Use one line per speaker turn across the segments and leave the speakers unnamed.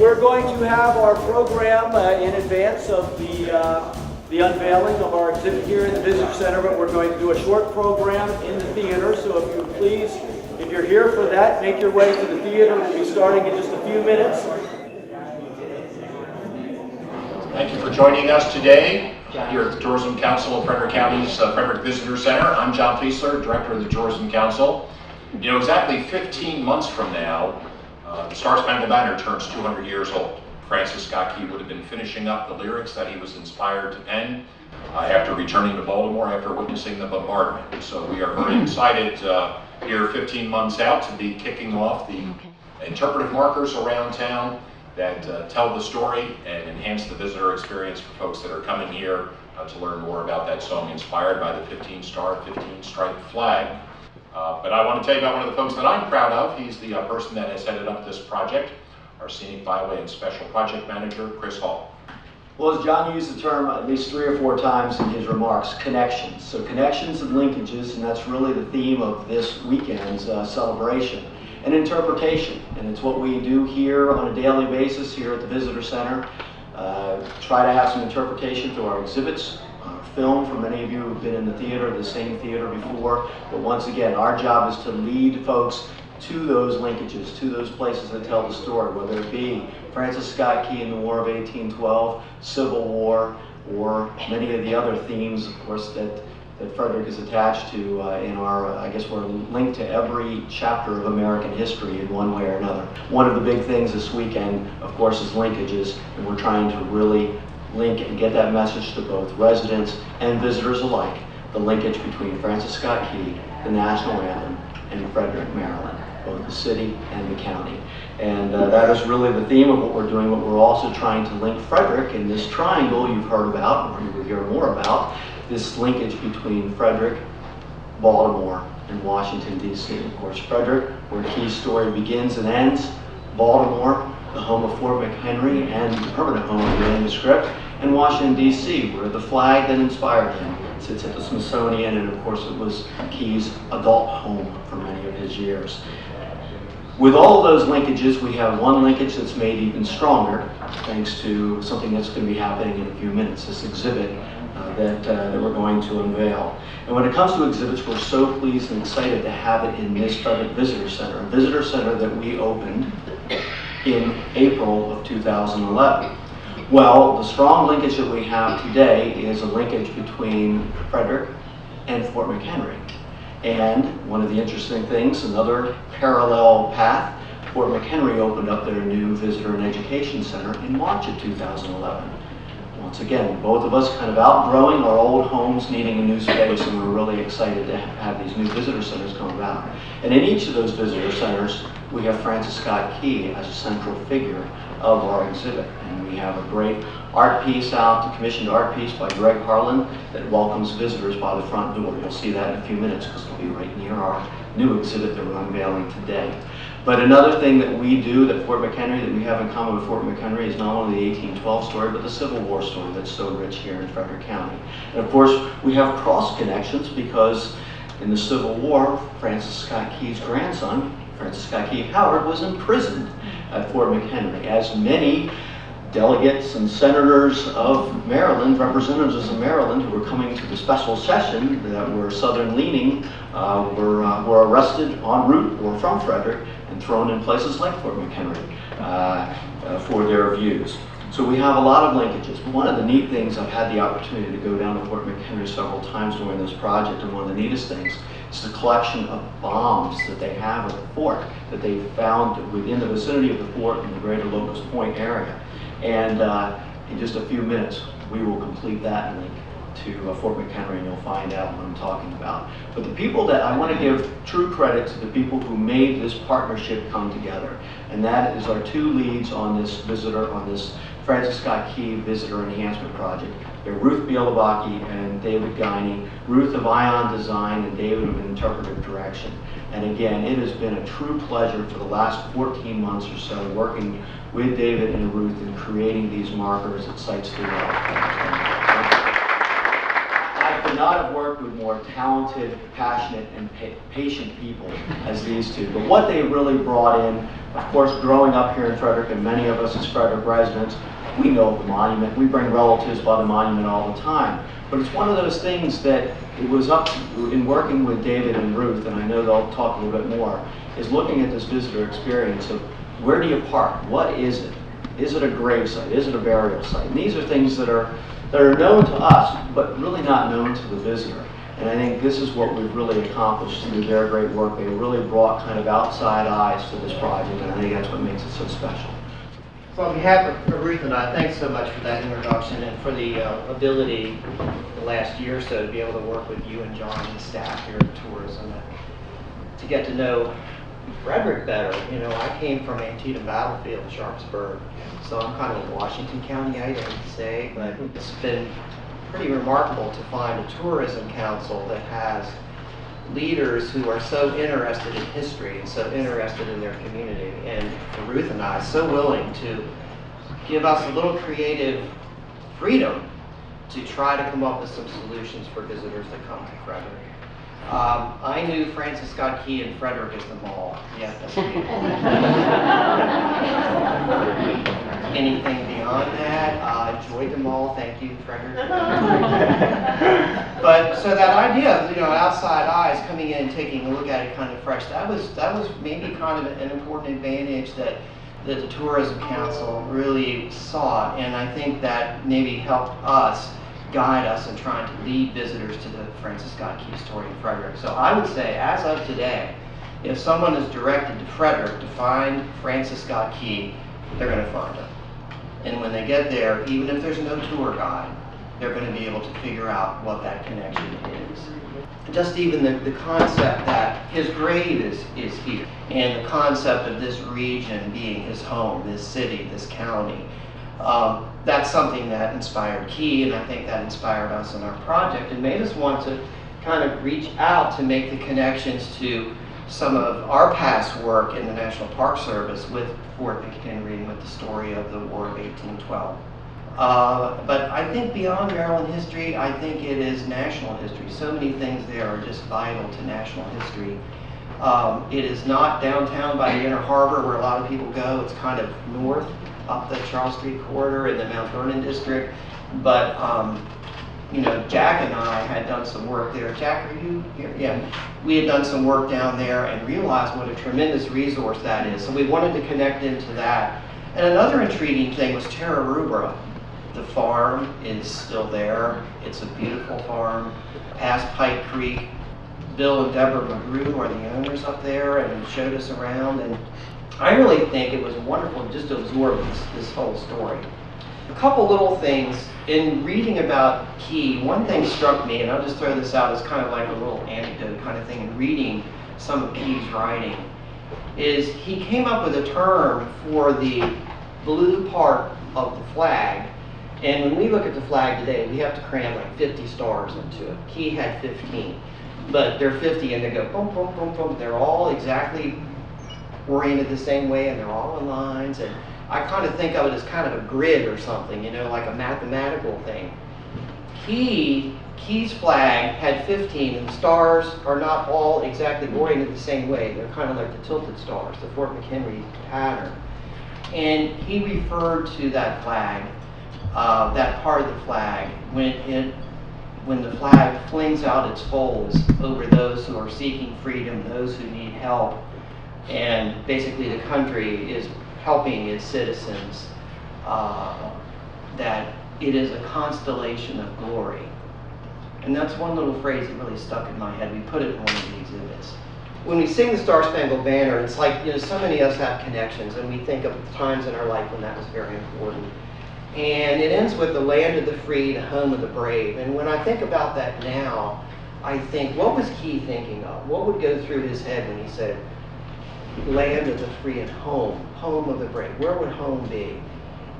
we're going to have our program in advance of the unveiling of our exhibit here in the Visitor Center, but we're going to do a short program in the theater. So if you please, if you're here for that, make your way to the theater. We'll be starting in just a few minutes.
Thank you for joining us today here at the Tourism Council of Frederick County's Frederick Visitor Center. I'm John Fiesler, Director of the Tourism Council. You know, exactly 15 months from now, the Star Spangled Banner turns 200 years old. Francis Scott Key would have been finishing up the lyrics that he was inspired to pen after returning to Baltimore after witnessing the bombardment. So we are very excited here 15 months out to be kicking off the interpretive markers around town that tell the story and enhance the visitor experience for folks that are coming here to learn more about that song inspired by the 15-star, 15-striped flag. But I want to tell you about one of the folks that I'm proud of. He's the person that has headed up this project, our Scenic Byway and Special Project Manager, Chris Hall.
Well, as John used the term at least 3 or 4 times in his remarks, connections. So connections and linkages, and that's really the theme of this weekend's celebration. And interpretation, and it's what we do here on a daily basis here at the Visitor Center. Try to have some interpretation through our exhibits, film for many of you who've been in the theater, the same theater before. But once again, our job is to lead folks to those linkages, to those places that tell the story, whether it be Francis Scott Key in the War of 1812, Civil War, or many of the other themes, of course, that Frederick is attached to in our, I guess we're linked to every chapter of American history in one way or another. One of the big things this weekend, of course, is linkages, and we're trying to really link and get that message to both residents and visitors alike, the linkage between Francis Scott Key, the national anthem, and Frederick, Maryland, both the city and the county. And that is really the theme of what we're doing, but we're also trying to link Frederick in this triangle you've heard about, or you will hear more about, this linkage between Frederick, Baltimore, and Washington, D.C. Of course, Frederick, where Key's story begins and ends, Baltimore, the home of Fort McHenry and the permanent home of the manuscript, and Washington, D.C., where the flag that inspired him sits at the Smithsonian, and of course it was Key's adult home for many of his years. With all of those linkages, we have one linkage that's made even stronger, thanks to something that's going to be happening in a few minutes, this exhibit that we're going to unveil. And when it comes to exhibits, we're so pleased and excited to have it in this Frederick Visitor Center, a visitor center that we opened in April of 2011. Well, the strong linkage that we have today is a linkage between Frederick and Fort McHenry. And one of the interesting things, another parallel path, Fort McHenry opened up their new Visitor and Education Center in March of 2011. Once again, both of us kind of outgrowing our old homes, needing a new space, and we're really excited to have these new visitor centers come about. And in each of those visitor centers, we have Francis Scott Key as a central figure of our exhibit. And we have a great art piece out, a commissioned art piece by Greg Harlan that welcomes visitors by the front door. You'll see that in a few minutes because it'll be right near our new exhibit that we're unveiling today. But another thing that we do that Fort McHenry, that we have in common with Fort McHenry, is not only the 1812 story, but the Civil War story that's so rich here in Frederick County. And of course, we have cross connections because in the Civil War, Francis Scott Key's grandson, Francis Scott Key Howard, was imprisoned at Fort McHenry, as many delegates and senators of Maryland, representatives of Maryland who were coming to the special session that were Southern leaning, were arrested en route or from Frederick and thrown in places like Fort McHenry for their views. So we have a lot of linkages. But one of the neat things, I've had the opportunity to go down to Fort McHenry several times during this project, and one of the neatest things is the collection of bombs that they have at the fort that they found within the vicinity of the fort in the greater Locust Point area. And in just a few minutes, we will complete that link to Fort McHenry, and you'll find out what I'm talking about. But the people that I want to give true credit to, the people who made this partnership come together, and that is our 2 leads on this Francis Scott Key Visitor Enhancement Project. They're Ruth Bielabaki and David Guiney, Ruth of Ion Design and David of Interpretive Direction. And again, it has been a true pleasure for the last 14 months or so working with David and Ruth in creating these markers at sites throughout. I've been not have worked with more talented, passionate, and patient people as these two. But what they really brought in, of course, growing up here in Frederick, and many of us as Frederick residents, we know the monument. We bring relatives by the monument all the time. But it's one of those things that it was up in working with David and Ruth, and I know they'll talk a little bit more, is looking at this visitor experience of where do you park? What is it? Is it a grave site? Is it a burial site? And these are things that are known to us, but really not known to the visitor. And I think this is what we've really accomplished through their great work. They really brought kind of outside eyes to this project, and I think that's what makes it so special.
So on behalf of Ruth and I, thanks so much for that introduction and for the ability the last year or so to be able to work with you and John and the staff here at Tourism to get to know Frederick better. You know, I came from Antietam Battlefield, Sharpsburg, so I'm kind of a Washington County, I hate to say, but it's been pretty remarkable to find a tourism council that has leaders who are so interested in history and so interested in their community, and for Ruth and I, so willing to give us a little creative freedom to try to come up with some solutions for visitors that come to Frederick. I knew Francis Scott Key and Frederick as the mall. Yes, that's me. Anything beyond that, enjoyed the mall. Thank you, Frederick. But so that idea of, you know, outside eyes coming in and taking a look at it kind of fresh, that was maybe kind of an important advantage that the Tourism Council really sought, and I think that maybe helped us guide us in trying to lead visitors to the Francis Scott Key story in Frederick. So I would say, as of today, if someone is directed to Frederick to find Francis Scott Key, they're going to find him. And when they get there, even if there's no tour guide, they're going to be able to figure out what that connection is. Just even the concept that his grave is here, and the concept of this region being his home, this city, this county, that's something that inspired Key, and I think that inspired us in our project and made us want to kind of reach out to make the connections to some of our past work in the National Park Service with Fort McHenry and with the story of the War of 1812. But I think beyond Maryland history, I think it is national history. So many things there are just vital to national history. It is not downtown by the Inner Harbor where a lot of people go. It's kind of north up the Charles Street corridor in the Mount Vernon district. But you know, Jack and I had done some work there. Jack, are you here? Yeah. We had done some work down there and realized what a tremendous resource that is. So we wanted to connect into that. And another intriguing thing was Terra Rubra. The farm is still there. It's a beautiful farm. Past Pike Creek. Bill and Deborah McGrew are the owners up there and showed us around. And I really think it was wonderful just to absorb this whole story. A couple little things. In reading about Key, one thing struck me, and I'll just throw this out as kind of like a little anecdote kind of thing, in reading some of Key's writing, is he came up with a term for the blue part of the flag. And when we look at the flag today, we have to cram like 50 stars into it. Key had 15, but they're 50 and they go boom, boom, boom, boom. They're all exactly oriented the same way and they're all in lines. And I kind of think of it as kind of a grid or something, you know, like a mathematical thing. Key's flag had 15, and the stars are not all exactly oriented the same way. They're kind of like the tilted stars, the Fort McHenry pattern. And he referred to that flag, that part of the flag, when the flag flings out its folds over those who are seeking freedom, those who need help, and basically the country is helping its citizens, that it is a constellation of glory. And that's one little phrase that really stuck in my head. We put it in one of the exhibits. When we sing the Star Spangled Banner, it's like, you know, so many of us have connections, and we think of times in our life when that was very important. And it ends with the land of the free, the home of the brave. And when I think about that now, I think, what was Key thinking of? What would go through his head when he said, land of the free and home of the brave? Where would home be?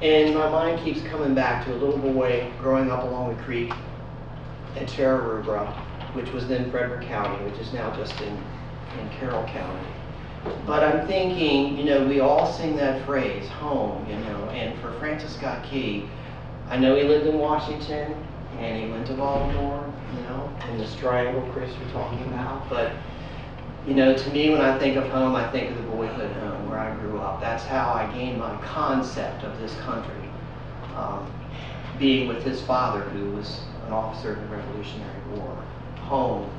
And my mind keeps coming back to a little boy growing up along the creek at Terra Rubra, which was then Frederick County, which is now just in Carroll County. But I'm thinking, you know, we all sing that phrase, home, you know, and for Francis Scott Key, I know he lived in Washington, and he went to Baltimore, you know.
And this triangle, Chris, you're talking about?
But, you know, to me, when I think of home, I think of the boyhood home where I grew up. That's how I gained my concept of this country. Being with his father, who was an officer in the Revolutionary War. Home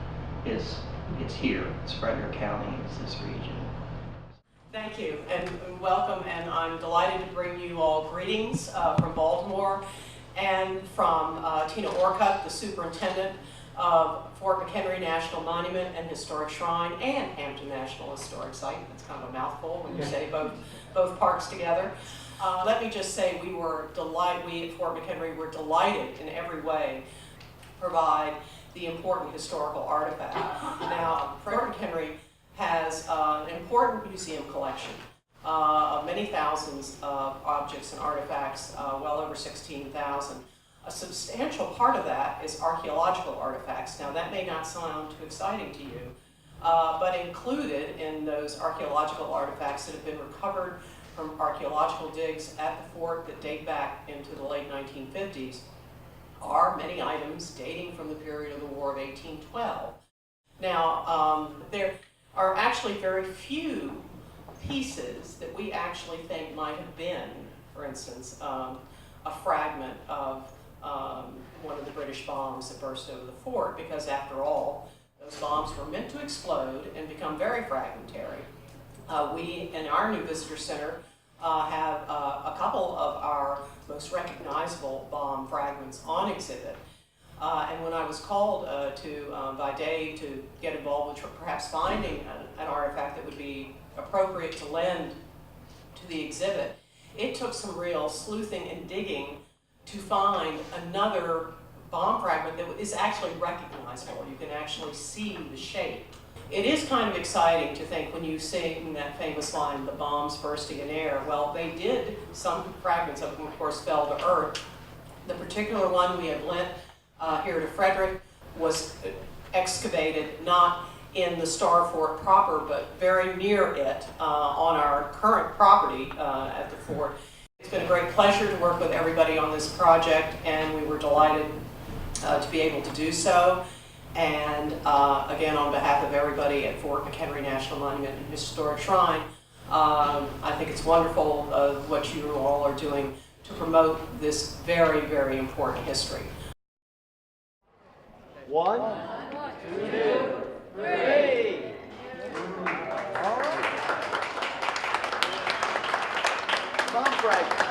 it's here. It's Frederick County. It's this region.
Thank you and welcome, and I'm delighted to bring you all greetings from Baltimore and from Tina Orcutt, the superintendent of Fort McHenry National Monument and Historic Shrine and Hampton National Historic Site. It's kind of a mouthful when you say both parks together. Let me just say we at Fort McHenry were delighted in every way to provide the important historical artifact. Now, Fort McHenry has an important museum collection of many thousands of objects and artifacts, well over 16,000. A substantial part of that is archaeological artifacts. Now, that may not sound too exciting to you, but included in those archaeological artifacts that have been recovered from archaeological digs at the fort that date back into the late 1950s are many items dating from the period of the War of 1812. Now, there are actually very few pieces that we actually think might have been, for instance, a fragment of one of the British bombs that burst over the fort, because after all, those bombs were meant to explode and become very fragmentary. We, in our new visitor center, have a couple of our most recognizable bomb fragments on exhibit. And when I was called by Dave to get involved with perhaps finding an artifact that would be appropriate to lend to the exhibit, it took some real sleuthing and digging to find another bomb fragment that is actually recognizable. You can actually see the shape. It is kind of exciting to think when you sing that famous line, the bombs bursting in air. Well, they did. Some fragments of them, of course, fell to earth. The particular one we have lent here to Frederick was excavated not in the Star Fort proper, but very near it on our current property at the fort. It's been a great pleasure to work with everybody on this project, and we were delighted to be able to do so. And again, on behalf of everybody at Fort McHenry National Monument and Historic Shrine, I think it's wonderful what you all are doing to promote this very, very important history.
1, 2, 3. All right. Bomb fragment.